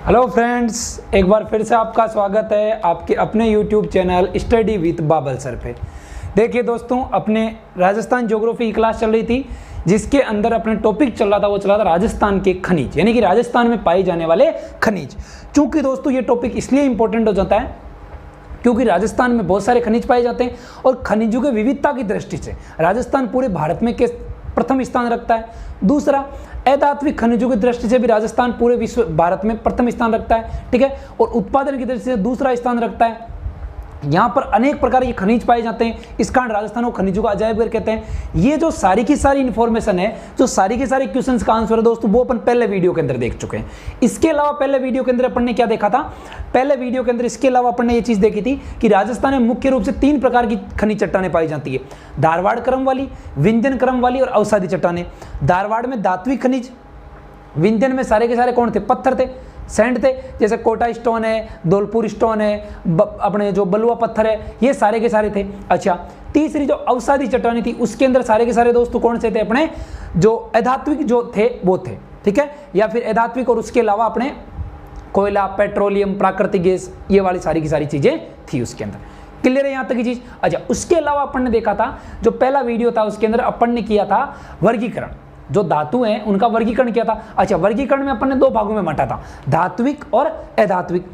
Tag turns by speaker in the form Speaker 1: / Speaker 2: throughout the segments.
Speaker 1: Hello friends, एक बार फिर से आपका स्वागत है आपके अपने YouTube channel study with Babal sir पे। देखिए दोस्तों, अपने राजस्थान ज्योग्राफी की क्लास चल रही थी जिसके अंदर अपने टॉपिक चल रहा था, वो चल रहा था राजस्थान के खनिज, यानी कि राजस्थान में पाए जाने वाले खनिज। चूंकि दोस्तों ये टॉपिक इसलिए इंपॉर्टेंट हो जाता है क्योंकि राजस्थान में बहुत सारे खनिज पाए जाते हैं और खनिजों की विविधता की दृष्टि से राजस्थान पूरे भारत में के प्रथम स्थान रखता है। दूसरा, अधात्विक खनिजों की दृष्टि से भी राजस्थान पूरे विश्व भारत में प्रथम स्थान रखता है, ठीक है। और उत्पादन की दृष्टि से दूसरा स्थान रखता है। यहाँ पर अनेक प्रकार के खनिज पाए जाते हैं, इस कारण राजस्थान को खनिजों का अजायब घर कहते हैं। ये जो सारी की सारी इंफॉर्मेशन है, जो सारी के सारे क्वेश्चंस का आंसर है दोस्तों, वो अपन पहले वीडियो के अंदर देख चुके हैं। इसके अलावा पहले वीडियो के अंदर अपन ने क्या देखा था? पहले वीडियो के अंदर इसके अलावा अपन ने ये चीज देखी थी कि राजस्थान में मुख्य रूप से 3 प्रकार की खनिज चट्टानें पाई जाती है, धारवाड़ क्रम वाली, विंध्यन क्रम वाली और अवसादी चट्टानें। धारवाड़ में धात्विक खनिज, विंध्यन में सारे के सारे कौन थे? पत्थर थे, सैंड थे, जैसे कोटा स्टोन है, धौलपुर स्टोन है, अपने जो बलुआ पत्थर है, ये सारे के सारे थे। अच्छा, तीसरी जो अवसादी चट्टानी थी उसके अंदर सारे के सारे दोस्तों कौन से थे? अपने जो अधात्विक जो थे वो थे, ठीक है। या फिर अधात्विक और उसके अलावा अपने कोयला, पेट्रोलियम, प्राकृतिक गैस, ये वाली सारी की सारी चीजें थी उसके अंदर। क्लियर है यहाँ तक की चीज? अच्छा, उसके अलावा अपन ने देखा था, जो पहला वीडियो था उसके अंदर अपन ने किया था वर्गीकरण, जो धातु हैं उनका वर्गीकरण किया था। अच्छा, वर्गीकरण में अपन ने 2 भागों में बांटा था, धात्विक और अधात्विक।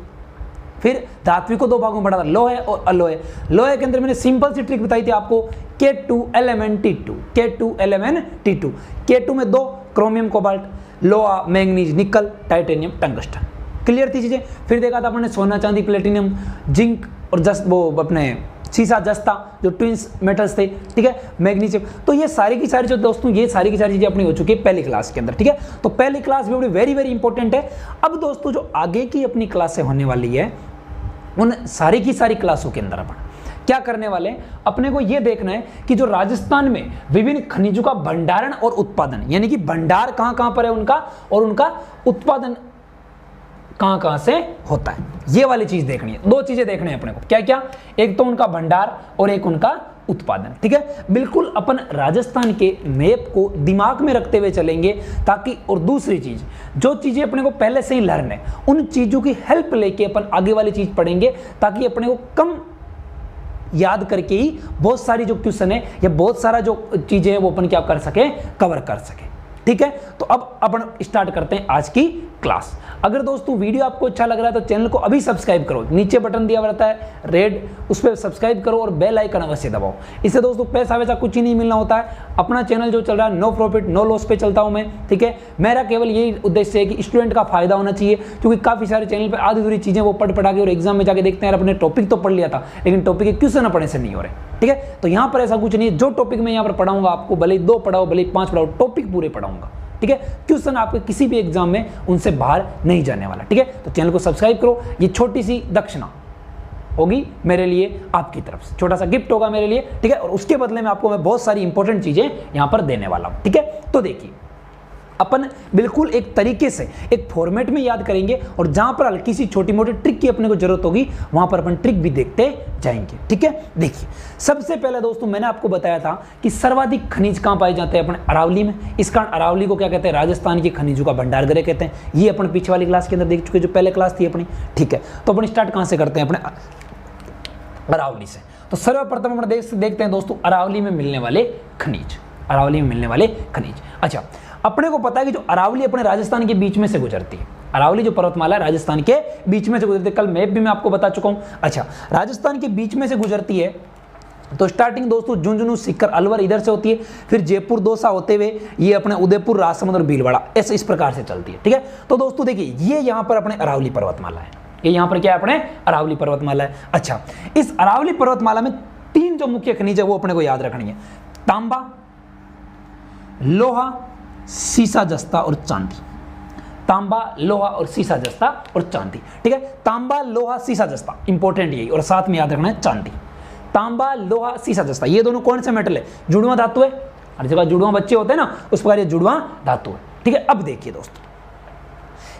Speaker 1: फिर धात्विक को 2 भागों में बांटा था, लोहे और अलोहे। लोहे के अंदर मैंने सिंपल सी ट्रिक बताई थी आपको, K2Lmn-T2, K2Lmn-T2। K2 में 2 क्रोमियम कोबाल्ट, लोहा, मैंगनीज, निकल, टाइटेनियम, टंगस्टन। क्लियर थी चीजें? फिर देखा था अपने सोना, चांदी, प्लेटिनियम, जिंक और वो अपने सीसा, जस्ता, जो ट्विंस मेटल्स थे, ठीक है, मैग्नीशियम। तो ये सारी की सारी जो दोस्तों, ये सारी की सारी चीजें अपनी हो चुकी है पहली क्लास के अंदर, ठीक है। तो पहली क्लास भी वेरी वेरी इंपॉर्टेंट है। अब दोस्तों जो आगे की अपनी क्लासें होने वाली है, उन सारी की सारी क्लासों के अंदर अपन क्या करने वाले हैं? अपने को यह देखना है कि जो राजस्थान में विभिन्न खनिजों का भंडारण और उत्पादन, यानी कि भंडार कहां कहां पर है उनका और उनका उत्पादन कहां कहां से होता है, ये वाली चीज देखनी है। 2 चीजें देखने हैं अपने को, क्या क्या? एक तो उनका भंडार और एक उनका उत्पादन, ठीक है। बिल्कुल अपन राजस्थान के मैप को दिमाग में रखते हुए चलेंगे ताकि, और दूसरी चीज, जो चीजें अपने को पहले से ही लर्न है उन चीजों की हेल्प लेके अपन आगे वाली चीज पढ़ेंगे ताकि अपने को कम याद करके ही बहुत सारी जो क्वेश्चन है या बहुत सारा जो चीजें है वो अपन क्या कर सके, कवर कर सके, ठीक है। तो अब अपन स्टार्ट करते हैं आज की क्लास। अगर दोस्तों वीडियो आपको अच्छा लग रहा है तो चैनल को अभी सब्सक्राइब करो, नीचे बटन दिया रहता है रेड, उस पर सब्सक्राइब करो और बेल आइकन अवश्य दबाओ। इससे दोस्तों पैसा वैसा कुछ ही नहीं मिलना होता है। अपना चैनल जो चल रहा है नो प्रॉफिट नो लॉस पे चलता हूं मैं, ठीक है। मेरा केवल यही उद्देश्य है कि स्टूडेंट का फायदा होना चाहिए, क्योंकि काफी सारे चैनल पर आधी अधूरी चीजें वो पढ़ के और एग्जाम में जाके देखते हैं, अपने टॉपिक तो पढ़ लिया था लेकिन टॉपिक के क्वेश्चन पढ़ने से नहीं हो रहे, ठीक है। तो यहाँ पर ऐसा कुछ नहीं है, जो टॉपिक मैं यहाँ पर पढ़ाऊंगा आपको, भले 2 पढ़ाओ भले 5 पढ़ाओ, टॉपिक पूरे पढ़ाऊंगा, ठीक है। क्वेश्चन आपके किसी भी एग्जाम में उनसे बाहर नहीं जाने वाला, ठीक है। तो चैनल को सब्सक्राइब करो, ये छोटी सी दक्षिणा होगी मेरे लिए, आपकी तरफ से छोटा सा गिफ्ट होगा मेरे लिए, ठीक है। और उसके बदले में आपको मैं बहुत सारी इंपॉर्टेंट चीजें यहां पर देने वाला हूं, ठीक है। तो देखिए, अपन बिल्कुल एक तरीके से एक फॉर्मेट में याद करेंगे और जहां पर हल्की सी छोटी मोटी ट्रिक की अपने को जरूरत होगी वहां पर अपन ट्रिक भी देखते जाएंगे, ठीक है। देखिए, सबसे पहले दोस्तों मैंने आपको बताया था कि सर्वाधिक खनिज कहां पाए जाते हैं? अपने अरावली में। इस कारण अरावली को क्या कहते हैं? राजस्थान के खनिजों का भंडार गृह कहते हैं। ये अपन पीछे वाली क्लास के अंदर देख चुके, जो पहले क्लास थी अपनी, ठीक है। तो अपन स्टार्ट कहां से करते हैं? अपने अरावली से। तो सर्वप्रथम अपन देखते हैं दोस्तों अरावली में मिलने वाले खनिज, अरावली में मिलने वाले खनिज। अच्छा, अपने को पता है कि जो अरावली अपने राजस्थान के बीच में से गुजरती है, अरावली जो पर्वतमाला है राजस्थान के बीच में से गुजरती है, कल मैप भी मैं आपको बता चुका हूं। अच्छा, राजस्थान के बीच में से गुजरती है तो स्टार्टिंग दोस्तों झुंझुनू, सीकर, अलवर इधर से होती है, फिर जयपुर, दौसा होते हुए ये अपने उदयपुर, राजसमंद और भीलवाड़ा ऐसे इस प्रकार से चलती है, ठीक है। तो दोस्तों देखिए, ये यहां पर अपने अरावली पर्वतमाला है, ये यहां पर क्या है? अपने अरावली पर्वतमाला है। अच्छा, इस अरावली पर्वतमाला में 3 जो मुख्य खनिज है वो अपने को याद रखनी है, तांबा, लोहा, सीसा, जस्ता और चांदी। तांबा, लोहा और सीसा, जस्ता और चांदी, ठीक है। तांबा, लोहा, सीसा, जस्ता इंपॉर्टेंट यही, और साथ में याद रखना है चांदी। तांबा, लोहा, सीसा, जस्ता, ये दोनों कौन से मेटल है? जुड़वां धातु है। हर जगह जुड़वां बच्चे होते हैं ना, उस प्रकार ये जुड़वां धातु है, ठीक है। अब देखिए दोस्तों,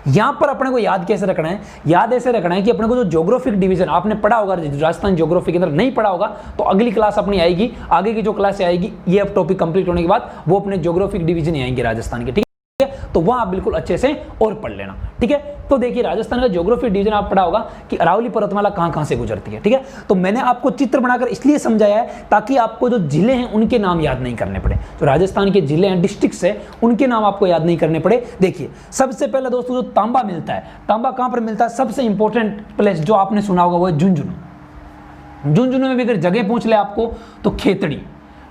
Speaker 1: यहां पर अपने को याद कैसे रखना है? याद ऐसे रखना है कि अपने को जो ज्योग्राफिक डिवीजन आपने पढ़ा होगा राजस्थान ज्योग्राफी के अंदर, नहीं पढ़ा होगा तो अगली क्लास अपनी आएगी, आगे की जो क्लास आएगी ये अब टॉपिक कंप्लीट होने के बाद वो अपने ज्योग्राफिक डिवीजन ही आएंगे राजस्थान के, ठीक है। तो वहां आप बिल्कुल अच्छे से और पढ़ लेना, ठीक है। तो देखिए राजस्थान का ज्योग्राफी डिवीजन आप पढ़ा होगा कि अरावली पर्वतमाला कहां-कहां से गुजरती है, ठीक है। तो मैंने आपको चित्र बनाकर इसलिए समझाया है ताकि आपको जो जिले हैं उनके नाम याद नहीं करने पड़े। जो राजस्थान के जिले हैं, डिस्ट्रिक्ट्स है, उनके नाम आपको याद नहीं करने पड़े। देखिए सबसे पहले दोस्तों जो तांबा मिलता है, तांबा कहां पर मिलता है? सबसे इंपॉर्टेंट प्लेस जो आपने सुना होगा वो है झुंझुनू। झुंझुनू में भी अगर जगह पूछ ले आपको तो खेतड़ी,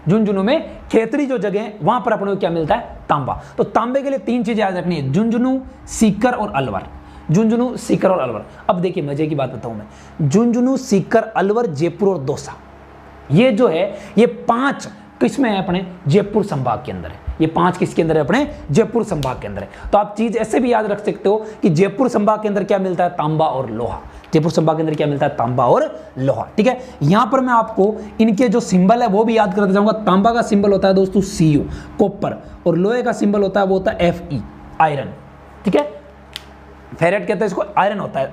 Speaker 1: झुंझुनू में खेतड़ी जो जगह है वहां पर अपने को क्या मिलता है? तांबा। तो तांबे के लिए 3 चीजें याद रखनी है, झुंझुनू, सीकर और अलवर। झुंझुनू, सीकर और अलवर। अब देखिए मजे की बात बताऊं मैं, झुंझुनू, सीकर, अलवर, जयपुर और दौसा, ये जो है ये 5 किसमें है? अपने जयपुर संभाग के अंदर है। ये 5 किसके अंदर है? अपने जयपुर संभाग के अंदर है। तो आप चीज ऐसे भी याद रख सकते हो कि जयपुर संभाग के अंदर क्या मिलता है? तांबा और लोहा। जयपुर संभाग के अंदर क्या मिलता है? तांबा और लोहा, ठीक है। यहां पर मैं आपको इनके जो सिंबल है वो भी याद करते जाऊंगा। तांबा का सिंबल होता है दोस्तों Cu, कॉपर, और लोहे का सिंबल होता है वो होता है Fe, आयरन, ठीक है। फेरेट कहते हैं इसको, आयरन होता है,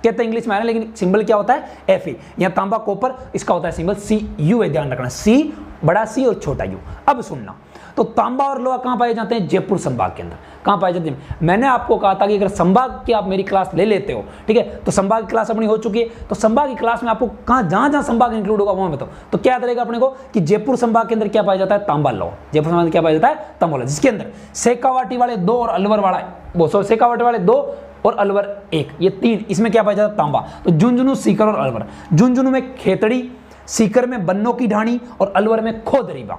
Speaker 1: कहते हैं इंग्लिश में आयरन, लेकिन सिंबल क्या होता है? Fe। यहाँ तांबा, कॉपर, इसका होता है सिंबल Cu है, ध्यान रखना, C, बड़ा C और छोटा U। अब सुनना, तो तांबा और लोहा कहां पाए जाते हैं? जयपुर संभाग के अंदर। कहां पाए जाते हैं? मैंने आपको कहा था कि अगर संभाग की आप मेरी क्लास ले लेते हो, ठीक है, तो संभाग की क्लास अपनी हो चुकी है, तो संभाग की क्लास में आपको कहां जहां संभाग इंक्लूड होगा वो मैं बताऊं। तो क्या याद रहेगा अपने को कि जयपुर संभाग के अंदर क्या पाया जाता है? तांबा, लोहा। जयपुर संभाग में क्या पाया जाता है? तांबा, लोहा, जिसके अंदर शेखावाटी वाले 2 और अलवर वाला वो शेखावाटी वाले 2 और अलवर 1, ये 3, इसमें क्या पाया जाता है? तांबा। तो झुंझुनू, सीकर और अलवर। झुंझुनू में खेतड़ी, सीकर में बन्नों की ढाणी और अलवर में खोदरीबा।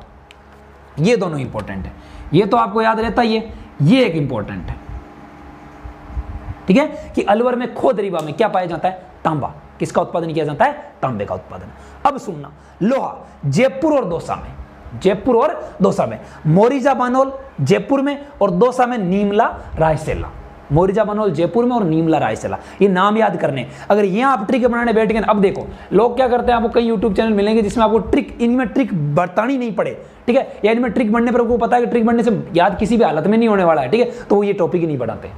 Speaker 1: ये दोनों इंपॉर्टेंट है, ये तो आपको याद रहता ही है, ये एक इंपॉर्टेंट है, ठीक है, कि अलवर में खोदरीबा में क्या पाया जाता है? तांबा। किसका उत्पादन किया जाता है? तांबे का उत्पादन। अब सुनना, लोहा जयपुर और दौसा में, जयपुर और दौसा में, मोरिजा बानोल जयपुर में और दौसा में नीमला रायसेला। मोरिजा बानोल जयपुर में और नीमला रायसेला, ये नाम याद करने। अगर यहां आप ट्रिक बनाने बैठ गए, अब देखो लोग क्या करते हैं, आपको कई यूट्यूब चैनल मिलेंगे जिसमें आपको ट्रिक, इनमें ट्रिक बतानी नहीं पड़े, ठीक है, या इनमें ट्रिक बनने पर आपको पता है कि ट्रिक बनने से याद किसी भी हालत में नहीं होने वाला है, ठीक है, तो वो ये टॉपिक ही नहीं बढ़ाते,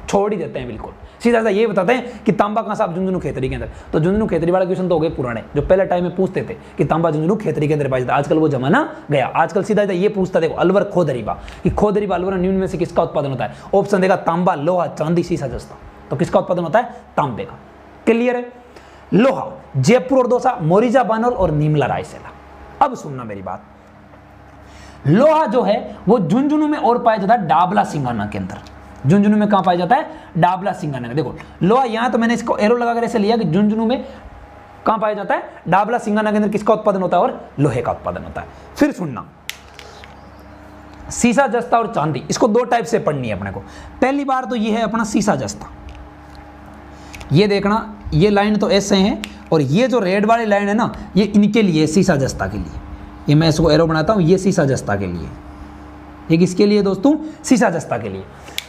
Speaker 1: छोड़ ही देते हैं बिल्कुल। सीधा सा ये बताते हैं कि तांबा कहां से? आप झुंझुनू खेतड़ी के अंदर। तो झुंझुनू खेतड़ी वाला क्वेश्चन तो हो गए पुराने, जो पहले टाइम में पूछते थे कि तांबा झुंझुनू खेतड़ी के अंदर पाया जाता है। आजकल वो जमाना गया, आजकल सीधा ये पूछता, देखो अलवर खोदरीबा, कि खोदरीबा अलवर निम्न में से किसका उत्पादन होता है? ऑप्शन देगा तांबा, लोहा, चांदी, सीसा, जस्ता। तो किसका उत्पादन होता है? तांबे का। क्लियर है? लोहा जयपुर और दौसा, मोरिजा बानोल और नीमला रायसेला। अब सुनना मेरी बात, लोहा जो है वो झुंझुनू में और पाया जाता है डाबला सिंगाना के अंदर। झुंझुनू में कहां पाया जाता है? डाबला सिंगाना। देखो लोहा, यहां तो मैंने इसको एरो लगाकर ऐसे लिया कि झुंझुनू में कहां पाया जाता है? डाबला सिंगाना के अंदर किसका उत्पादन होता है? और लोहे का उत्पादन होता है। फिर सुनना, सीसा, जस्ता और चांदी, इसको 2 टाइप से पढ़नी है अपने को। पहली बार तो ये है अपना सीसा जस्ता, ये देखना, ये लाइन तो ऐसे है और ये जो रेड वाली लाइन है ना, ये इनके लिए, सीसा जस्ता के लिए, ये मैं इसको एरो बनाता हूं, ये सीसा जस्ता के लिए, ये किसके लिए दोस्तों? सीसा जस्ता के लिए।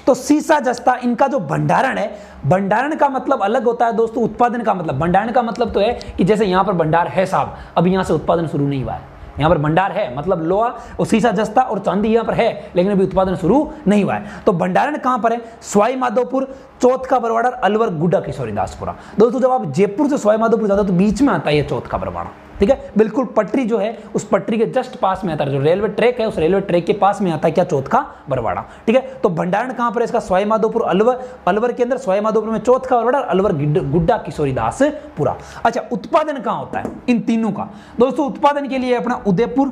Speaker 1: तो सीसा जस्ता इनका जो भंडारण है, भंडारण का मतलब अलग होता है दोस्तों, उत्पादन का मतलब। भंडारण का मतलब तो है कि जैसे यहां पर भंडार है साहब, अब यहां से उत्पादन शुरू नहीं हुआ है, यहां पर भंडार है, मतलब लोहा और सीसा, जस्ता और चांदी यहां पर है, लेकिन अभी उत्पादन शुरू नहीं हुआ है। तो भंडारण कहां पर है? सवाई माधोपुर, चौथ का बरवाड़ा, अलवर, गुड्डा, किशोरीदासपुरा। दोस्तों जब आप जयपुर से सवाई माधोपुर जाते हो तो बीच में आता है ये चौथ का बरवाड़ा, ठीक है, बिल्कुल पटरी जो है उस पटरी के जस्ट पास में आता है, जो रेलवे ट्रैक है उस रेलवे ट्रैक के पास में आता है क्या? चौथ का बरवाड़ा, ठीक है। तो भंडारण कहां पर है इसका? सवाई माधोपुर, अलवर, अलवर के अंदर सवाई माधोपुर में चौथ का बरवाड़ा, अलवर, गुड्डा, किशोरीदासपुरा। अच्छा, उत्पादन कहां होता है इन तीनों का? दोस्तों उत्पादन के लिए अपना उदयपुर,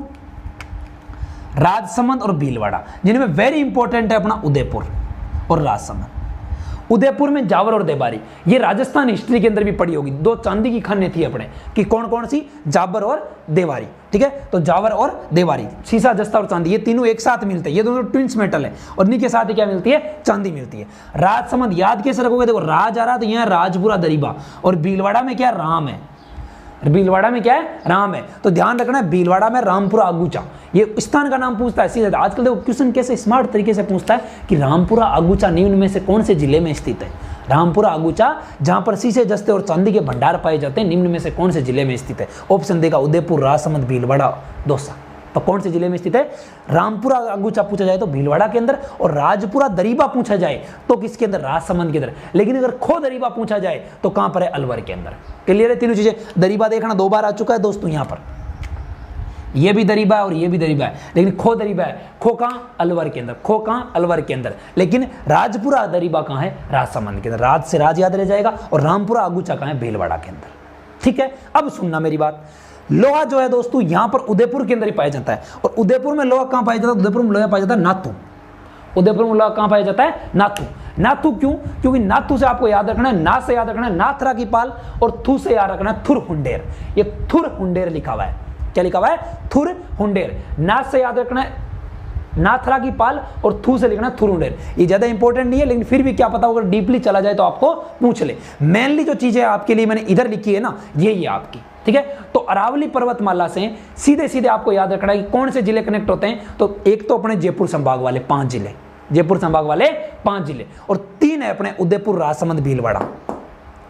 Speaker 1: राजसमंद और भीलवाड़ा, जिनमें वेरी इंपॉर्टेंट है अपना उदयपुर और राजसमंद। उदयपुर में जावर और देवारी, ये राजस्थान हिस्ट्री के अंदर भी पड़ी होगी, 2 चांदी की खानें थी अपने, कि कौन कौन सी? जावर और देवारी, ठीक है। तो जावर और देवारी, सीसा, जस्ता और चांदी, ये तीनों एक साथ मिलते हैं, ये दोनों ट्विंस मेटल है, और इनके साथ ही क्या मिलती है? चांदी मिलती है। राजसमंद याद कैसे रखोगे? देखो राज आ रहा तो यहाँ राजपुरा दरीबा, और भीलवाड़ा में क्या? राम है, भीलवाड़ा में क्या है? राम है। तो ध्यान रखना, भीलवाड़ा में रामपुरा आगूचा, ये स्थान का नाम पूछता है सीधा। आजकल देखो क्वेश्चन कैसे स्मार्ट तरीके से पूछता है कि रामपुरा आगूचा निम्न में से कौन से जिले में स्थित है? रामपुरा आगूचा जहां पर सीसे, जस्ते और चांदी के भंडार पाए जाते हैं, निम्न में से कौन से जिले में स्थित है? ऑप्शन देगा उदयपुर, राजसमंद, भीलवाड़ा, दौसा। तो कौन से जिले में स्थित है? रामपुरा आगूचा पूछा जाए तो भीलवाड़ा के अंदर, और राजपुरा दरीबा पूछा जाए तो किसके अंदर? राजसमंद के अंदर। लेकिन अगर खो दरीबा पूछा जाए तो कहां पर है? अलवर के अंदर। क्लियर है तीनों चीजें? दरीबा देखना 2 बार आ चुका है दोस्तों, यहां पर ये भी दरीबा है और ये भी दरीबा है, लेकिन खो दरीबा है। खो कहाँ? अलवर के अंदर। खो कहाँ? अलवर के अंदर। लेकिन राजपुरा दरीबा कहाँ है? राजसमंद के अंदर। राज से राज याद रह जाएगा। और रामपुरा अगुचा कहाँ है? भीलवाड़ा के अंदर। ठीक है, अब सुनना मेरी बात। लोहा जो है दोस्तों यहां पर उदयपुर के अंदर ही पाया जाता है। और उदयपुर में लोहा कहां पाया जाता है? उदयपुर में लोहा पाया जाता है नाथू। उदयपुर में लोहा कहां पाया जाता है? नाथू। नाथू क्यों? क्योंकि नाथू से आपको याद रखना है, ना से याद रखना है नाथरा की पाल, और थू से याद रखना है थुर हुंडेर। ये थुर हुंडेर लिखा हुआ है। क्या लिखा हुआ है? थुर हुंडेर। ना से याद रखना है नाथरा की पाल, और थू से लिखना थुर हुंडेर। ये ज्यादा इंपॉर्टेंट नहीं है, लेकिन फिर भी क्या पता अगर डीपली चला जाए तो आपको पूछ ले। मेनली जो चीजें आपके लिए मैंने इधर लिखी है ना, यही है आपकी। ठीक है, तो अरावली पर्वतमाला से सीधे सीधे आपको याद रखना है कि कौन से जिले कनेक्ट होते हैं। तो एक तो अपने जयपुर संभाग वाले 5 जिले, जयपुर संभाग वाले 5 जिले, और 3 है अपने उदयपुर, राजसमंद, भीलवाड़ा।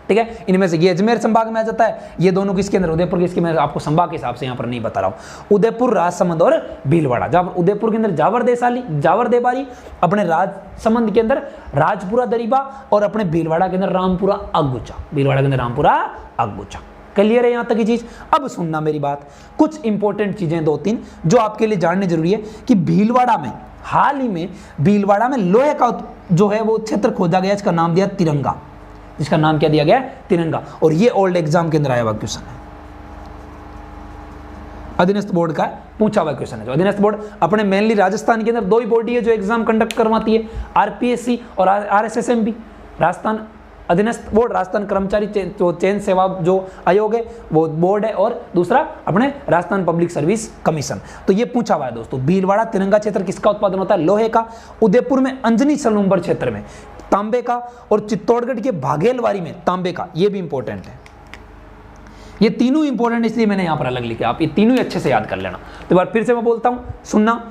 Speaker 1: ठीक है, इनमें से ये अजमेर संभाग में आ जाता है। ये दोनों किसके अंदर? उदयपुर किसके? मैं आपको संभाग के हिसाब से यहां पर नहीं बता रहा हूं। उदयपुर, राजसमंद और भीलवाड़ा। जहां उदयपुर के अंदर जावर देबारी, अपने राजसमंद के अंदर राजपुरा दरीबा, और अपने भीलवाड़ा के अंदर रामपुरा अगुचा। भीलवाड़ा के अंदर रामपुरा अगुचा। क्लियर है यहां तक की चीज? अब सुनना मेरी बात, कुछ इंपॉर्टेंट चीजें 2-3 जो आपके लिए जाननी जरूरी है कि भीलवाड़ा में हाल ही में भीलवाड़ा में लोहे का जो है वो क्षेत्र खोजा गया, इसका नाम दिया तिरंगा। जिसका नाम क्या दिया गया? तिरंगा। और ये ओल्ड एग्जाम के अंदर आया हुआ क्वेश्चन है, अधीनस्थ बोर्ड का पूछा हुआ क्वेश्चन है। जो अधीनस्थ बोर्ड अपने मेनली राजस्थान के अंदर 2 ही बॉडी है जो एग्जाम कंडक्ट करवाती है, आरपीएससी और आरएसएसएमबी। राजस्थान अधीनस्थ बोर्ड, राजस्थान कर्मचारी चयन सेवा जो आयोग है वो बोर्ड है, और दूसरा अपने राजस्थान पब्लिक सर्विस कमीशन। तो ये पूछा हुआ है दोस्तों, भीलवाड़ा तिरंगा क्षेत्र किसका उत्पादन होता है? लोहे का। उदयपुर में अंजनी सलूम्बर क्षेत्र में तांबे का, और चित्तौड़गढ़ के भागेलवारी में तांबे का। ये भी इंपॉर्टेंट है। ये तीनों इंपॉर्टेंट इसलिए मैंने यहां पर अलग लिखे, आप ये तीनों ही अच्छे से याद कर लेना। तो एक बार फिर से मैं बोलता हूं, सुनना।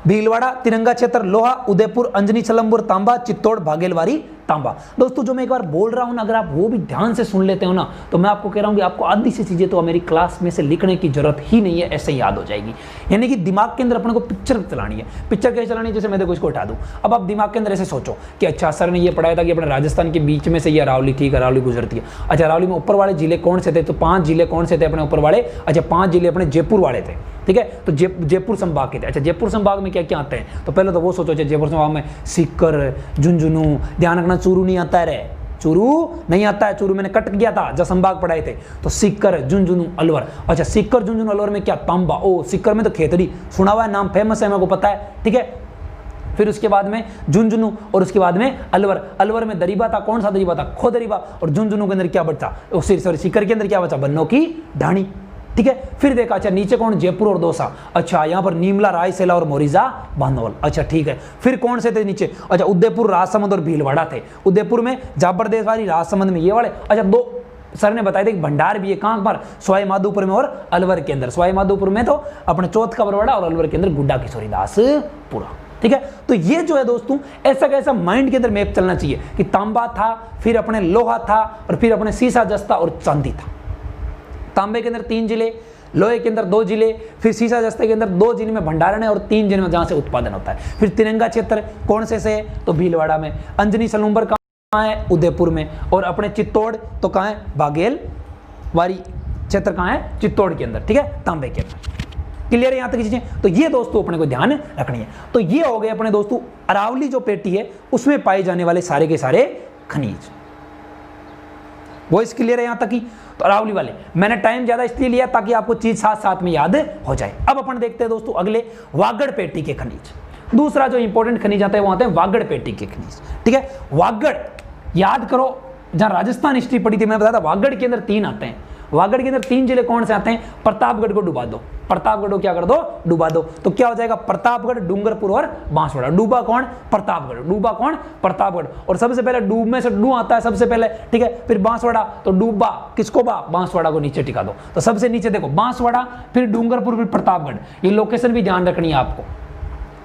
Speaker 1: भीलवाड़ा तिरंगा क्षेत्र लोहा, उदयपुर अंजनी सलम्बुर तांबा, चित्तौड़ भागेलवारी तांबा। दोस्तों जो मैं एक बार बोल रहा हूं ना, अगर आप वो भी ध्यान से सुन लेते हो ना, तो मैं आपको कह रहा हूं कि आपको आधी सी चीजें तो मेरी क्लास में से लिखने की जरूरत ही नहीं है, ऐसे याद हो जाएगी। यानी कि दिमाग के अंदर अपने को पिक्चर चलानी है। पिक्चर कैसे चलानी है? जैसे मैं देखो इसको उठा दूं, अब आप दिमाग के अंदर ऐसे सोचो कि अच्छा सर ने ये पढ़ाया था कि अपने राजस्थान के बीच में से ये अरावली, ठीक अरावली गुजरती है। अच्छा अरावली में ऊपर वाले जिले कौन से थे? तो 5 जिले कौन से थे अपने ऊपर वाले? अच्छा 5 जिले अपने जयपुर वाले थे। ठीक है, तो जयपुर संभाग के थे। अच्छा जयपुर संभाग में क्या क्या आते हैं? तो पहले तो वो सोचो, जयपुर संभाग में सीकर, झुंझुनू, ध्यान रखना चूरू नहीं आता है, चूरू नहीं आता है। चूरू मैंने कट किया था जब संभाग पढ़ाए थे। तो सीकर, झुंझुनू, अलवर। अच्छा सीकर, झुंझुनू, अलवर में क्या? तांबा। ओ सीकर में तो खेतड़ी सुना हुआ है, नाम फेमस है, मेरे को पता है। ठीक है, फिर उसके बाद में झुंझुनू, और उसके बाद में अलवर। अलवर में दरीबा था, कौन सा दरीबा था? खो दरीबा। और झुंझुनू के अंदर क्या बचा? सॉरी सीकर के अंदर क्या बचा? बन्नों की ढाणी। ठीक है, फिर देखा अच्छा नीचे कौन? जयपुर और दौसा। अच्छा यहाँ पर नीमला, रायसेला और मोरिजा बांधवल। अच्छा ठीक है, फिर कौन से थे नीचे? अच्छा उदयपुर, राजसमंद और भीलवाड़ा थे। उदयपुर में जाबरदेशवारी, राजसमंद में ये वाले। अच्छा 2 सर ने बताया था कि भंडार भी है, कहां पर? सवाई माधोपुर में और अलवर के अंदर। सवाई माधोपुर में तो अपने चौथ का बरवाड़ा, और अलवर के अंदर गुड्डा किशोरीदास पुरा। ठीक है, तो ये जो है दोस्तों ऐसा कैसा माइंड के अंदर मैप चलना चाहिए कि तांबा था, फिर अपने लोहा था, और फिर अपने सीसा जस्ता और चांदी था। तांबे के अंदर 3 जिले, लोहे के अंदर 2 जिले, फिर सीसा जस्ते के अंदर 2 जिले में भंडारण है, और 3 जिले में जहां से उत्पादन होता है। फिर तिरंगा क्षेत्र कौन से? तो भीलवाड़ा में। अंजनी सलूम्बर कहां है? उदयपुर में। और अपने चित्तौड़ तो कहां है? भागेलवारी क्षेत्र कहां है? चित्तौड़ के अंदर। ठीक है, तांबे के अंदर। क्लियर है यहां तक की चीजें? तो ये दोस्तों अपने को ध्यान रखनी है। तो ये हो गए अपने दोस्तों अरावली जो पेटी है उसमें पाए जाने वाले सारे के सारे खनिज। वॉइस क्लियर है यहां तक की? तो अरावली वाले मैंने टाइम ज्यादा इसलिए लिया ताकि आपको चीज साथ साथ में याद हो जाए। अब अपन देखते हैं दोस्तों अगले वागड़ पेटी के खनिज। दूसरा जो इंपॉर्टेंट खनिज आता है वो आते हैं वागड़ पेटी के खनिज। ठीक है, वागड़ याद करो, जहां राजस्थान हिस्ट्री पढ़ी थी मैंने बताया था वागड़ के अंदर 3 आते हैं। वागड़ के अंदर 3 जिले कौन से आते हैं? प्रतापगढ़ को डुबा दो, प्रतापगढ़ को क्या कर दो? डुबा दो। तो क्या हो जाएगा? प्रतापगढ़, डूंगरपुर और बांसवाड़ा। डूबा कौन? प्रतापगढ़। डूबा कौन? प्रतापगढ़। और सबसे पहले डूब में से डू आता है सबसे पहले। ठीक है, फिर बांसवाड़ा, तो डूबा किसको? बांसवाड़ा को नीचे टिका दो। तो सबसे नीचे देखो बांसवाड़ा, फिर डूंगरपुर, फिर प्रतापगढ़। ये लोकेशन भी ध्यान रखनी है आपको,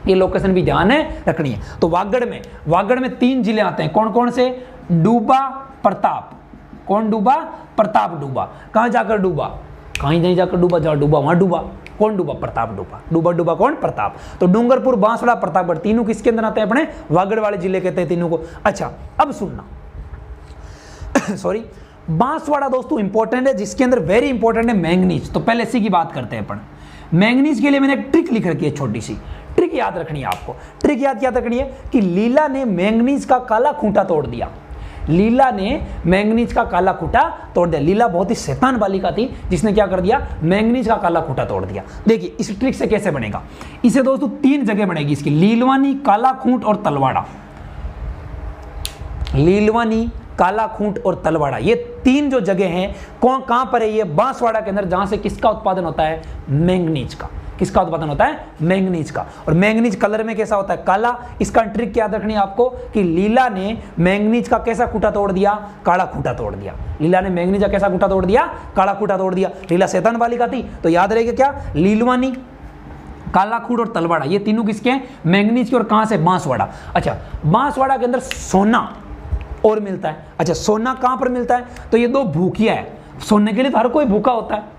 Speaker 1: ये लोकेशन भी ध्यान रखनी है। तो वागड़ में 3 जिले आते हैं। कौन कौन से? डूबा, प्रताप। कौन डूबा? प्रताप डूबा। कहां जाकर डूबा? कहीं नहीं जाकर डूबा, जहां डूबा वहां डूबा। कौन डूबा? प्रताप डूबा। डूबा कौन? प्रताप। तो डूंगरपुर, बांसवाड़ा, प्रतापगढ़ तीनों किसके अंदर आते हैं? अपने वागड़ वाले जिले कहते हैं तीनों को। अच्छा अब सुनना सॉरी, बांसवाड़ा दोस्तों इंपॉर्टेंट है, जिसके अंदर वेरी इंपॉर्टेंट है मैंगनीज। तो पहले इसी की बात करते हैं अपन। मैंगनीज के लिए मैंने एक ट्रिक लिख रखी है, छोटी सी ट्रिक याद रखनी है आपको। ट्रिक याद रखनी है कि लीला ने मैंगनीज का काला खूंटा तोड़ दिया। लीला ने मैंगनीज का काला खूंटा तोड़ दिया। लीला बहुत ही शैतान बालिका थी जिसने क्या कर दिया, मैंगनीज का काला खूंटा तोड़ दिया। देखिए इस ट्रिक से कैसे बनेगा, इसे दोस्तों 3 जगह बनेगी इसकी, लीलवानी, काला खूंट और तलवाड़ा। लीलवानी, काला खूंट और तलवाड़ा, ये 3 जो जगह हैं कहां पर है, ये बांसवाड़ा के अंदर, जहां से किसका उत्पादन होता है, मैंगनीज का। किसका उत्पादन होता है, मैंगनीज का। और मैंगनीज कलर में कैसा होता है, काला। इसका ट्रिक याद रखनी है आपको कि लीला ने मैंगनीज का कैसा खूंटा तोड़ दिया, काला खूंटा तोड़ दिया। लीला ने मैंगनीज का कैसा खूंटा तोड़ दिया, काला खूंटा तोड़ दिया। लीला शैतान बालिका थी, तो याद रहेगा क्या, लीलवानी, काला खूंट और तलवाड़ा, ये तीनों किसके हैं, मैंगनीज के। और कहां से, बांसवाड़ा। अच्छा, बांसवाड़ा के अंदर सोना और मिलता है। अच्छा, सोना कहां पर मिलता है, तो ये 2 भूखिया है। सोने के लिए तो हर कोई भूखा होता है,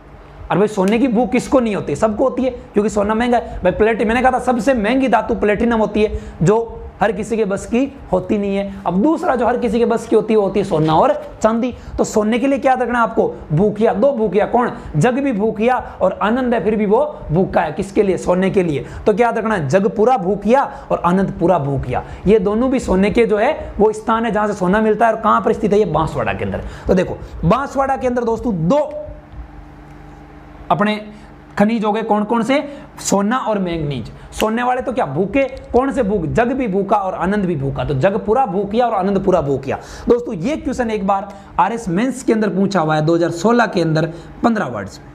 Speaker 1: और भाई सोने की भूख किसको नहीं होती, सबको होती है, क्योंकि सोना महंगा है भाई। प्लेटिनम, मैंने कहा था सबसे महंगी धातु प्लेटिनम होती है, जो हर किसी के बस की होती नहीं है। अब दूसरा जो हर किसी के बस की होती है, वो होती है सोना और चांदी। तो सोने के लिए क्या रखना है आपको, भूखिया। 2 भूखिया, कौन, जग भी भूखिया और आनंद है, फिर भी वो भूखा है, किसके लिए, सोने के लिए। तो क्या रखना है, जग पूरा भूखिया और आनंद पूरा भूखिया। ये दोनों भी सोने के जो है वो स्थान है जहां से सोना मिलता है। और कहां पर स्थित है, ये बांसवाड़ा के अंदर। तो देखो बांसवाड़ा के अंदर दोस्तों 2 अपने खनिज हो गए, कौन कौन से, सोना और मैंगनीज। सोने वाले तो क्या भूखे, कौन से भूख, जग भी भूखा और आनंद भी भूखा। तो जग पूरा भूखिया और आनंद पूरा भूखिया। दोस्तों ये क्वेश्चन एक बार आरएस मेंस के अंदर पूछा हुआ है 2016 के अंदर 15 वर्ड्स में।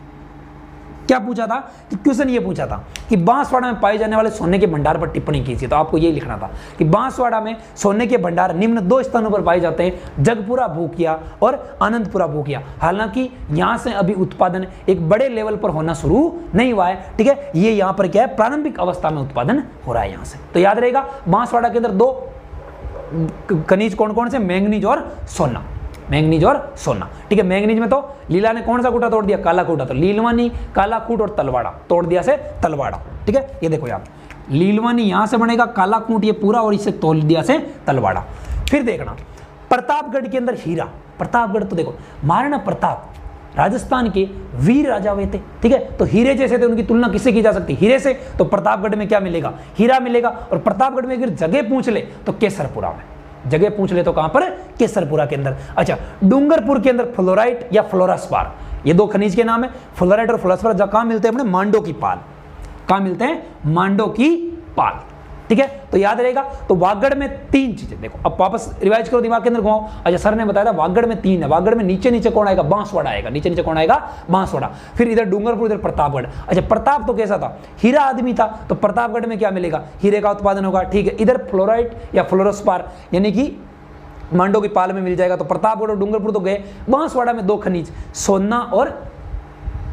Speaker 1: क्या पूछा था कि क्वेश्चन ये पूछा था कि बांसवाड़ा में पाए जाने वाले सोने के भंडार पर टिप्पणी कीजिए। तो आपको ये लिखना था कि बांसवाड़ा में सोने के भंडार निम्न 2 स्थानों पर पाए जाते हैं, जगपुरा भूकिया और आनंदपुरा भूकिया। हालांकि यहां से अभी उत्पादन एक बड़े लेवल पर होना शुरू नहीं हुआ है, ठीक है। ये यहां पर क्या है, प्रारंभिक अवस्था में उत्पादन हो रहा है यहां से। तो याद रहेगा बांसवाड़ा के अंदर 2 खनिज कौन कौन से, मैंगनीज और सोना। मैंगनीज और सोना, ठीक है। मैंगनीज में तो लीला ने कौन सा खूंटा तोड़ दिया, काला खूंटा। तो लीलवानी, काला खूंट और तलवाड़ा, तोड़ दिया से तलवाड़ा, ठीक है। ये देखो यार, लीलवानी यहां से बनेगा, काला खूंट ये पूरा, और इसे तोड़ दिया से तलवाड़ा। फिर देखना प्रतापगढ़ के अंदर हीरा। प्रतापगढ़ तो देखो महाराणा प्रताप राजस्थान के वीर राजा हुए थे, ठीक है। तो हीरे जैसे थे, उनकी तुलना किससे की जा सकती, हीरे से। तो प्रतापगढ़ में क्या मिलेगा, हीरा मिलेगा। और प्रतापगढ़ में अगर जगह पूछ ले तो केसरपुरा में, जगह पूछ ले तो कहां पर, केसरपुरा के अंदर। अच्छा, डूंगरपुर के अंदर फ्लोराइट या फ्लोरास्पार, ये 2 खनिज के नाम है, फ्लोराइट और फ्लोरास्पार। कहां मिलते हैं, अपने मांडो की पाल। कहां मिलते हैं, मांडो की पाल, ठीक है। तो याद रहेगा। तो वागड़ में 3 चीजें, देखो अब वापस रिवाइज करो, दिमाग के अंदर घुमाओ। अच्छा, सर ने बताया था वागड़ में 3 है। वागड़ में नीचे नीचे कौन आएगा, बांसवाड़ा आएगा। नीचे नीचे कौन आएगा, बांसवाड़ा। फिर इधर डूंगरपुर, इधर प्रतापगढ़। अच्छा, प्रताप तो कैसा था, हीरा आदमी था। तो प्रतापगढ़ में क्या मिलेगा, हीरे का उत्पादन होगा, ठीक है। इधर फ्लोराइट या फ्लोरोस्पार यानी कि मांडो की पाल में मिल जाएगा। तो प्रतापगढ़ और डूंगरपुर तो गए। बांसवाड़ा में 2 खनिज, सोना और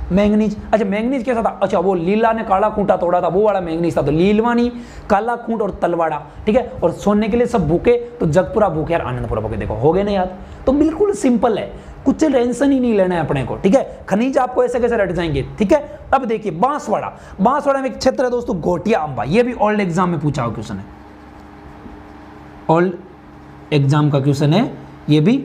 Speaker 1: मैंगनीज। अच्छा, मैंगनीज कैसा था, अच्छा वो लीला ने काला खूंटा तोड़ा था, वो वाला मैंगनीज था। तो लीलवानी, काला खूंट और तलवाड़ा, ठीक है। और सोने के लिए सब भूखे, तो जगपुरा भूखे और आनंदपुरा भूखे। देखो हो गए ना याद। तो बिल्कुल सिंपल है, कुछ टेंशन ही नहीं लेना है अपने को, ठीक है। खनिज आपको ऐसे कैसे रट जाएंगे, ठीक है। अब देखिए बांसवाड़ा, बांसवाड़ा में एक क्षेत्र है दोस्तों, घोटिया अंबा। ये भी ओल्ड एग्जाम में पूछा हुआ क्वेश्चन है, ओल्ड एग्जाम का क्वेश्चन है ये भी,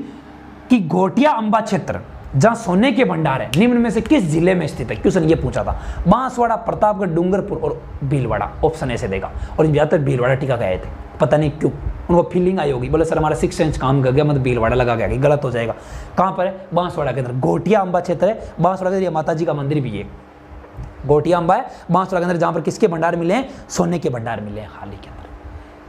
Speaker 1: कि घोटिया अंबा क्षेत्र जहां सोने के भंडार है निम्न में से किस जिले में स्थित है। क्वेश्चन ये पूछा था। बांसवाड़ा, प्रतापगढ़, डूंगरपुर और भीलवाड़ा। ऑप्शन ऐसे देगा। और ज्यादातर भीलवाड़ा टीका गए थे, पता नहीं क्यों उनको फीलिंग आई होगी, बोले सर हमारा 6 सेंस काम कर गया, मतलब भीलवाड़ा लगा गया, गलत हो जाएगा। कहां पर है, बांसवाड़ा के अंदर घोटिया अंबा क्षेत्र है। बांसवाड़ा के माता जी का मंदिर भी है, घोटिया अंबा है बांसवाड़ा के अंदर, जहां पर किसके भंडार मिले हैं, सोने के भंडार मिले हैं हाल ही के अंदर।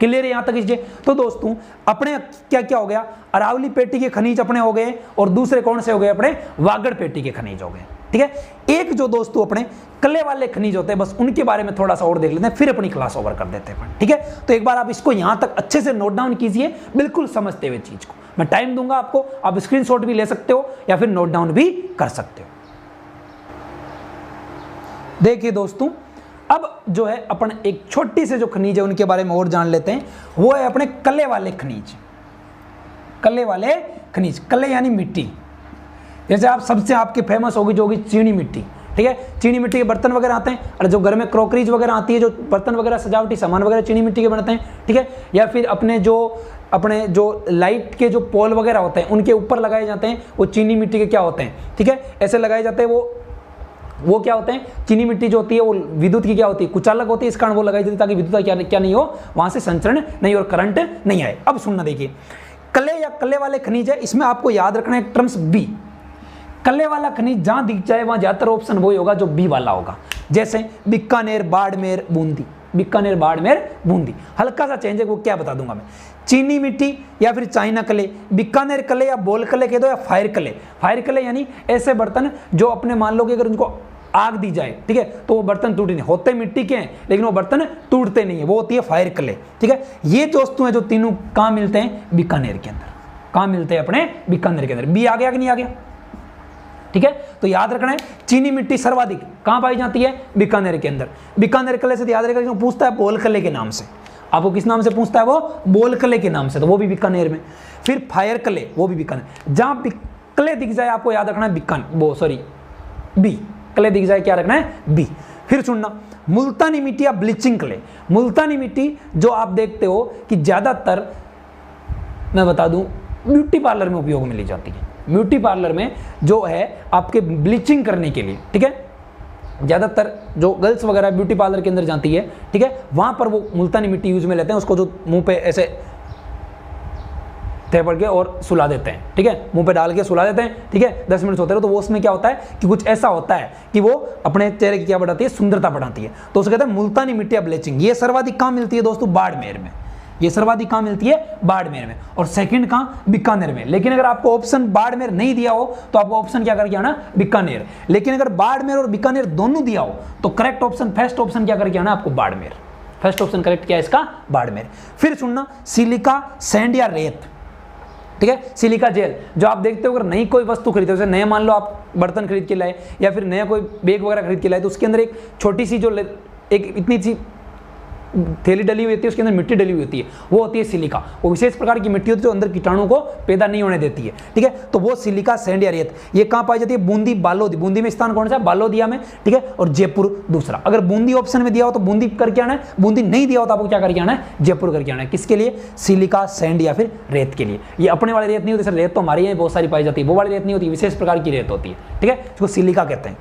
Speaker 1: क्लियर है यहां तक इसलिए। तो दोस्तों अपने क्या क्या हो गया, अरावली पेटी के खनिज अपने हो गए, और दूसरे कौन से हो गए, अपने वागड़ पेटी के खनिज हो गए, ठीक है। एक जो दोस्तों अपने कले वाले खनिज होते हैं, बस उनके बारे में थोड़ा सा और देख लेते हैं, फिर अपनी क्लास ओवर कर देते हैं, ठीक है। तो एक बार आप इसको यहां तक अच्छे से नोट डाउन कीजिए, बिल्कुल समझते हुए चीज को। मैं टाइम दूंगा आपको, आप स्क्रीनशॉट भी ले सकते हो या फिर नोट डाउन भी कर सकते हो। देखिए दोस्तों, अब जो है अपन एक छोटी से जो खनिज है उनके बारे में और जान लेते हैं। वो है अपने कले वाले खनिज। कले वाले खनिज, कले यानी मिट्टी। जैसे आप सबसे आपके फेमस होगी जो होगी चीनी मिट्टी, ठीक है। चीनी मिट्टी के बर्तन वगैरह आते हैं, और जो घर में क्रॉकरीज वगैरह आती है, जो बर्तन वगैरह सजावटी सामान वगैरह चीनी मिट्टी के बनते हैं, ठीक है। या फिर अपने जो लाइट के जो पोल वगैरह होते हैं उनके ऊपर लगाए जाते हैं, वो चीनी मिट्टी के क्या होते हैं, ठीक है, ऐसे लगाए जाते हैं। वो वो क्या होते हैं, चीनी मिट्टी जो होती है वो विद्युत की क्या होती है, कुचालक होती है, इस कारण वो लगाई जाती है ताकि विद्युत का क्या नहीं हो, वहां से संचरण नहीं और करंट नहीं आए। अब सुनना, देखिए कले या कले वाले खनिज है, इसमें आपको याद रखना है टर्म्स बी। कले वाला खनिज जहां दिख जाए वहां ज्यादातर ऑप्शन वही होगा जो बी वाला होगा, जैसे बीकानेर, बाड़मेर, बूंदी। बीकानेर, बाड़मेर, बूंदी। हल्का सा चेंज है, वो क्या बता दूंगा मैं। चीनी मिट्टी या फिर चाइना कले, बीकानेर कले या बोल कले कह दो या फायर कले। फायर कले यानी ऐसे बर्तन जो अपने मान लो कि अगर उनको आग दी जाए, ठीक है, तो वो बर्तन टूटे नहीं, होते मिट्टी के हैं लेकिन वो बर्तन टूटते नहीं है, वो होती है फायर कले, ठीक है। ये जो वस्तु है जो तीनों कहाँ मिलते हैं, बीकानेर के अंदर। कहाँ मिलते हैं, अपने बीकानेर के अंदर। बी आ गया कि नहीं आ गया, ठीक है। तो याद रखना है चीनी मिट्टी सर्वाधिक कहां पाई जाती है, बीकानेर के अंदर। बीकानेर कले से याद रखना, पूछता है बोल कले के नाम से, आपको किस नाम से पूछता है, वो बोल कले के नाम से, तो वो भी बीकानेर में। फिर फायर कले, वो भी बीकानेर। जहां कले दिख जाए आपको याद रखना है बी कले दिख जाए, क्या रखना है, बी। फिर सुनना, मुल्तानी मिट्टी या ब्लीचिंग कले। मुल्तानी मिट्टी जो आप देखते हो कि ज्यादातर मैं बता दूं ब्यूटी पार्लर में उपयोग में ली जाती है। ब्यूटी पार्लर में जो है आपके ब्लीचिंग करने के लिए, ठीक है, ज़्यादातर जो गर्ल्स वगैरह ब्यूटी पार्लर के अंदर जाती है, ठीक है, वहाँ पर वो मुल्तानी मिट्टी यूज में लेते हैं, उसको जो मुंह पे ऐसे थेपड़ के और सुला देते हैं, ठीक है, मुंह पे डाल के सुला देते हैं, ठीक है, 10 मिनट सोते रहो। तो वो उसमें क्या होता है कि कुछ ऐसा होता है कि वो अपने चेहरे की क्या बढ़ाती है, सुंदरता बढ़ाती है, तो उसे कहते हैं मुल्तानी मिट्टी या ब्लीचिंग। ये सर्वाधिक कहाँ मिलती है दोस्तों, बाड़मेर में। ये सर्वाधिक कहां मिलती है, बाड़मेर में। और सेकंड कहां, बीकानेर में। लेकिन अगर आपको ऑप्शन बाड़मेर नहीं दिया हो तो आपको ऑप्शन क्या करके आना, बीकानेर। लेकिन अगर बाड़मेर और बीकानेर दोनों दिया हो तो करेक्ट ऑप्शन, फर्स्ट ऑप्शन क्या करके आना आपको, बाड़मेर। फर्स्ट ऑप्शन करेक्ट क्या है इसका, बाड़मेर। फिर सुनना, सिलिका सैंड या रेत, ठीक है, सिलिका जेल जो आप देखते हो, अगर नई कोई वस्तु खरीदते हो, जैसे नया मान लो आप बर्तन खरीद के लाए या फिर नया कोई बैग वगैरह खरीद के लाए, तो उसके अंदर एक छोटी सी जो एक इतनी सी थैली डली हुई होती है, उसके अंदर मिट्टी डली हुई होती है, वो होती है सिलिका। वो विशेष प्रकार की मिट्टी होती है जो अंदर कीटाणु को पैदा नहीं होने देती है, ठीक है। तो वो सिलिका सैंड या रेत ये कहाँ पाई जाती है, बूंदी, बालोदी। बूंदी में स्थान कौन सा है, बालोदिया में, ठीक है, और जयपुर दूसरा। अगर बूंदी ऑप्शन में दिया हो तो बूंदी करके आना है, बूंदी नहीं दिया हो तो आपको क्या करके आना है, जयपुर करके आना है। किसके लिए, सिलिका सैंड या फिर रेत के लिए। ये अपने वाली रेत नहीं होती, सर रेत तो हमारी यहाँ बहुत सारी पाई जाती है, वो वाली रेत नहीं होती, विशेष प्रकार की रेत होती है, ठीक है, इसको सिलिका कहते हैं।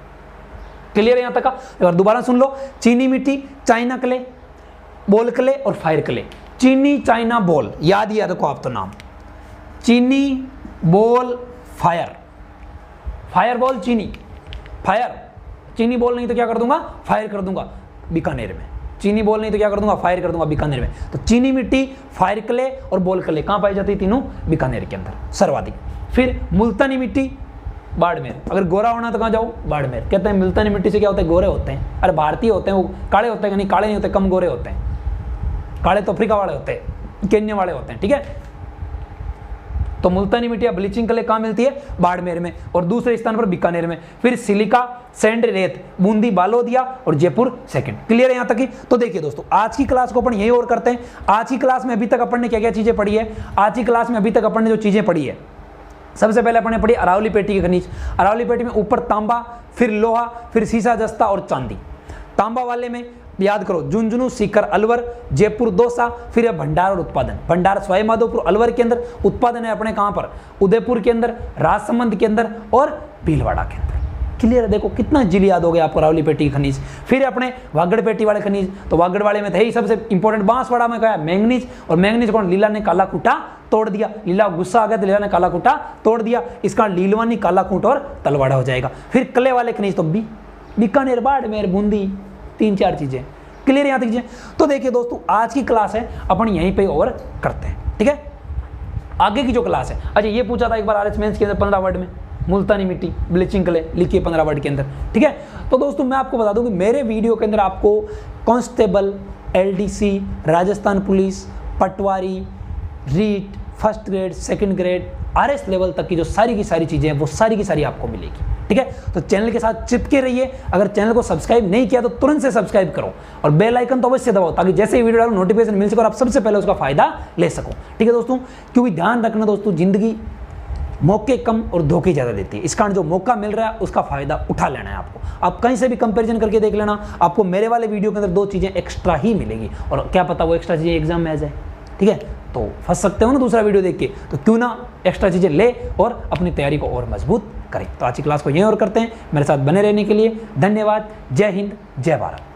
Speaker 1: क्लियर है यहाँ तक का। दोबारा सुन लो, चीनी मिट्टी, चाइना क्ले, बोल क्ले और फायर क्ले। चीनी, चाइना, बोल, याद ही रखो आप तो नाम, चीनी, बोल, फायर। फायर बोल चीनी, फायर चीनी बोल नहीं तो क्या कर दूंगा, फायर कर दूंगा बीकानेर में। चीनी बोल नहीं तो क्या कर दूंगा, फायर कर दूंगा बीकानेर में। तो चीनी मिट्टी, फायर क्ले और बोल क्ले कहां पाई जाती है, तीनों बीकानेर के अंदर सर्वाधिक। फिर मुल्तानी मिट्टी, बाड़मेर। अगर गोरा होना तो कहाँ जाओ, बाड़मेर। कहते हैं मुल्तानी मिट्टी से क्या होता है, गोरे होते हैं। अरे भारतीय होते हैं, वो काले होते हैं, नहीं काले नहीं होते, कम गोरे होते हैं। काले तो अफ्रीका वाले होते हैं, केन्या वाले होते हैं, ठीक है। तो मुल्तानी मिट्टी या ब्लीचिंग क्ले कहाँ मिलती है, बाड़मेर में, और दूसरे स्थान पर बीकानेर में। फिर सिलिका सैंड रेत, बूंदी, बालोदिया और जयपुर सेकंड। क्लियर है यहाँ तक की। तो देखिए दोस्तों, आज की क्लास को अपन यही और करते हैं। आज की क्लास में अभी तक अपन ने क्या क्या चीजें पढ़ी है, आज की क्लास में अभी तक अपन ने जो चीजें पढ़ी है, सबसे पहले अपन ने पढ़ी अरावली पेटी के खनिज। अरावली पेटी में ऊपर तांबा, फिर लोहा, फिर सीसा, जस्ता और चांदी। तांबा वाले में याद करो, झुंझुनू, सीकर, अलवर, जयपुर, दौसा। फिर भंडार और उत्पादन। भंडार सवाई माधोपुर, अलवर के अंदर। उत्पादन है अपने कहां पर, उदयपुर के अंदर, राजसमंद के अंदर और भीलवाड़ा के अंदर। क्लियर है, देखो कितना जिले याद हो गया आपको अरावली पेटी खनिज। फिर अपने वागड़ पेटी वाले खनिज, तो वागड़ वाले में थे ही सबसे इंपॉर्टेंट बांसवाड़ा में क्या, मैंगनीज। और मैंगनीज कौन, लीला ने काला खूंटा तोड़ दिया। लीला गुस्सा आ गया तो लीला ने काला खूंटा तोड़ दिया, इसका लीलवानी, काला खूंट और तलवाड़ा हो जाएगा। फिर कले वाले खनिज तो बीकानेर, बाड़मेर, बूंदी, 3-4 चीजें। क्लियर यहाँ तक। तो देखिए दोस्तों, आज की क्लास है अपन यहीं पे ओवर करते हैं, ठीक है। आगे की जो क्लास है, अच्छा ये पूछा था एक बार आरएस मेंस के अंदर 15 वर्ड में, मुल्तानी मिट्टी, ब्लीचिंग क्ले लिखिए 15 वर्ड के अंदर, ठीक है। तो दोस्तों मैं आपको बता दूं कि मेरे वीडियो के अंदर आपको constable, LDC, Rajasthan police, patwari, REET, first grade, second grade, RS level तक की जो सारी की सारी चीजें हैं वो सारी की सारी आपको मिलेगी, ठीक है। तो चैनल के साथ चिपके रहिए। अगर चैनल को सब्सक्राइब नहीं किया तो तुरंत से सब्सक्राइब करो और बेल आइकन तो अवश्य दबाओ, ताकि जैसे ही वीडियो डालो नोटिफिकेशन मिल सके और आप सबसे पहले उसका फायदा ले सको, ठीक है दोस्तों। क्योंकि ध्यान रखना दोस्तों, जिंदगी मौके कम और धोखे ज़्यादा देती है, इस कारण जो मौका मिल रहा है उसका फायदा उठा लेना है आपको। आप कहीं से भी कंपैरिजन करके देख लेना, आपको मेरे वाले वीडियो के अंदर 2 चीज़ें एक्स्ट्रा ही मिलेगी, और क्या पता वो एक्स्ट्रा चीज़ें एग्जाम में आ जाए, ठीक है। तो फंस सकते हो ना दूसरा वीडियो देख के, तो क्यों ना एक्स्ट्रा चीज़ें ले और अपनी तैयारी को और मजबूत करें। तो आज की क्लास को यहीं और करते हैं। मेरे साथ बने रहने के लिए धन्यवाद। जय हिंद, जय भारत।